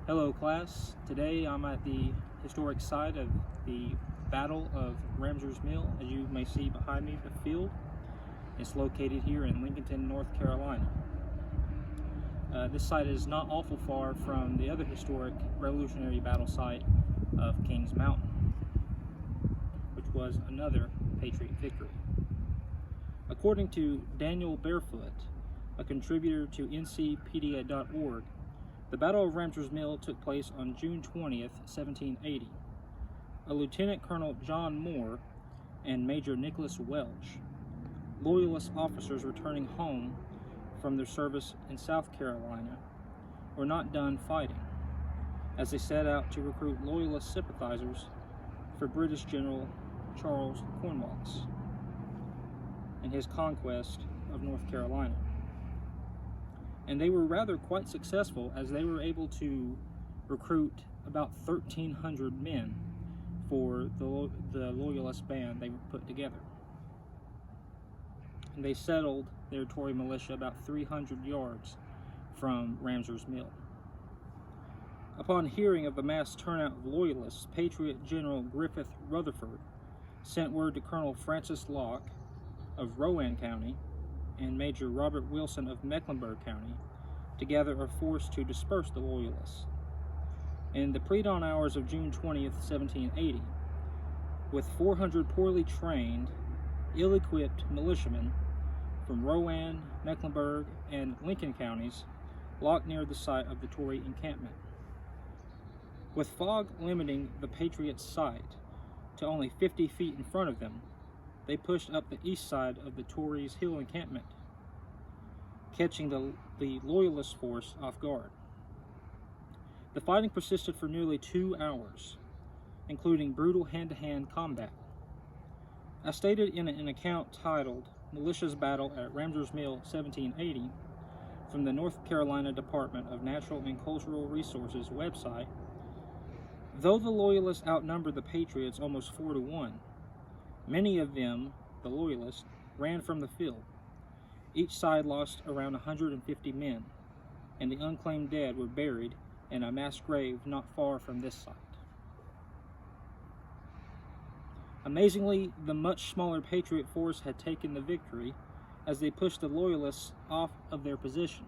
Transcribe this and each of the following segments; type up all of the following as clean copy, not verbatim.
Hello class, today I'm at the historic site of the Battle of Ramsour's Mill. As you may see behind me, the field is located here in Lincolnton, North Carolina. This site is not awful far from the other historic Revolutionary battle site of Kings Mountain, which was another Patriot victory. According to Daniel Barefoot, a contributor to ncpedia.org, the Battle of Ramsour's Mill took place on June 20th, 1780. A Lieutenant Colonel John Moore and Major Nicholas Welch, Loyalist officers returning home from their service in South Carolina, were not done fighting, as they set out to recruit Loyalist sympathizers for British General Charles Cornwallis and his conquest of North Carolina. And they were rather quite successful, as they were able to recruit about 1,300 men for the Loyalist band they put together. And they settled their Tory militia about 300 yards from Ramsour's Mill. Upon hearing of the mass turnout of Loyalists, Patriot General Griffith Rutherford sent word to Colonel Francis Locke of Rowan County and Major Robert Wilson of Mecklenburg County to gather a force to disperse the Loyalists. In the pre-dawn hours of June 20th, 1780, with 400 poorly trained, ill-equipped militiamen from Rowan, Mecklenburg, and Lincoln counties, Locke neared the site of the Tory encampment. With fog limiting the Patriots' sight to only 50 feet in front of them, they pushed up the east side of the Tories' hill encampment, catching the Loyalist force off guard. The fighting persisted for nearly 2 hours, including brutal hand-to-hand combat. As stated in an account titled Militia's Battle at Ramsour's Mill 1780 from the North Carolina Department of Natural and Cultural Resources website, though the Loyalists outnumbered the Patriots almost 4-1, many of them, the Loyalists, ran from the field. Each side lost around 150 men, and the unclaimed dead were buried in a mass grave not far from this site. Amazingly, the much smaller Patriot force had taken the victory as they pushed the Loyalists off of their position.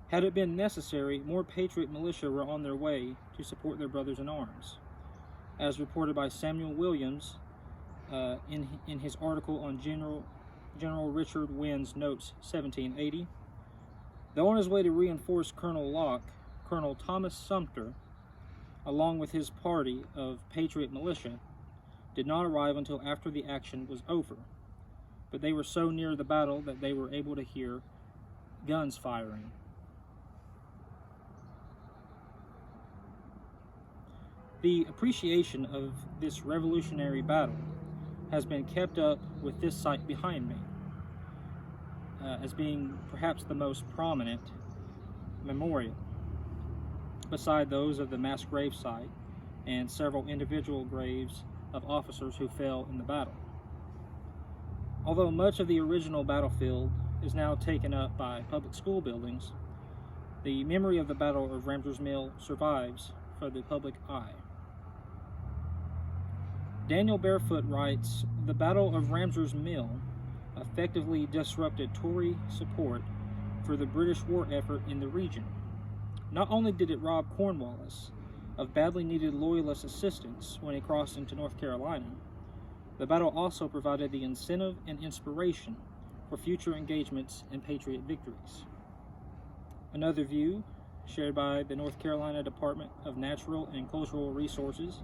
Had it been necessary, more Patriot militia were on their way to support their brothers in arms. As reported by Samuel Williams in his article on General Richard Wynn's Notes 1780, though on his way to reinforce Colonel Locke, Colonel Thomas Sumter, along with his party of Patriot militia, did not arrive until after the action was over, but they were so near the battle that they were able to hear guns firing. The appreciation of this revolutionary battle has been kept up with this site behind me, as being perhaps the most prominent memorial, beside those of the mass grave site and several individual graves of officers who fell in the battle. Although much of the original battlefield is now taken up by public school buildings, the memory of the Battle of Ramsour's Mill survives for the public eye. Daniel Barefoot writes, "The Battle of Ramsour's Mill effectively disrupted Tory support for the British war effort in the region. Not only did it rob Cornwallis of badly needed Loyalist assistance when he crossed into North Carolina, the battle also provided the incentive and inspiration for future engagements and Patriot victories." Another view, shared by the North Carolina Department of Natural and Cultural Resources,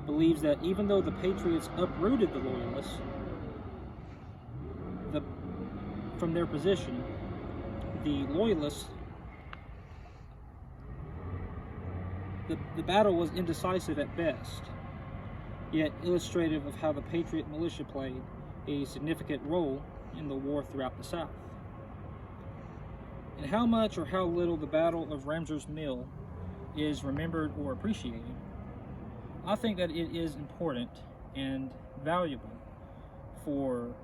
believes that even though the Patriots uprooted the Loyalists from their position, the Loyalists, the battle was indecisive at best, yet illustrative of how the Patriot militia played a significant role in the war throughout the South. And how much or how little the Battle of Ramsour's Mill is remembered or appreciated, I think that it is important and valuable for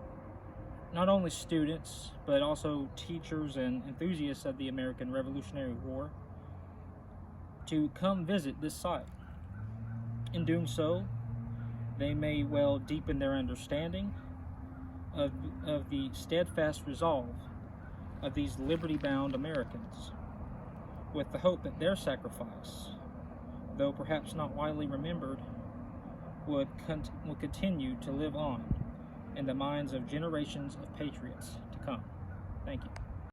not only students, but also teachers and enthusiasts of the American Revolutionary War to come visit this site. In doing so, they may well deepen their understanding of the steadfast resolve of these liberty-bound Americans, with the hope that their sacrifice, though perhaps not widely remembered, will continue to live on in the minds of generations of patriots to come. Thank you.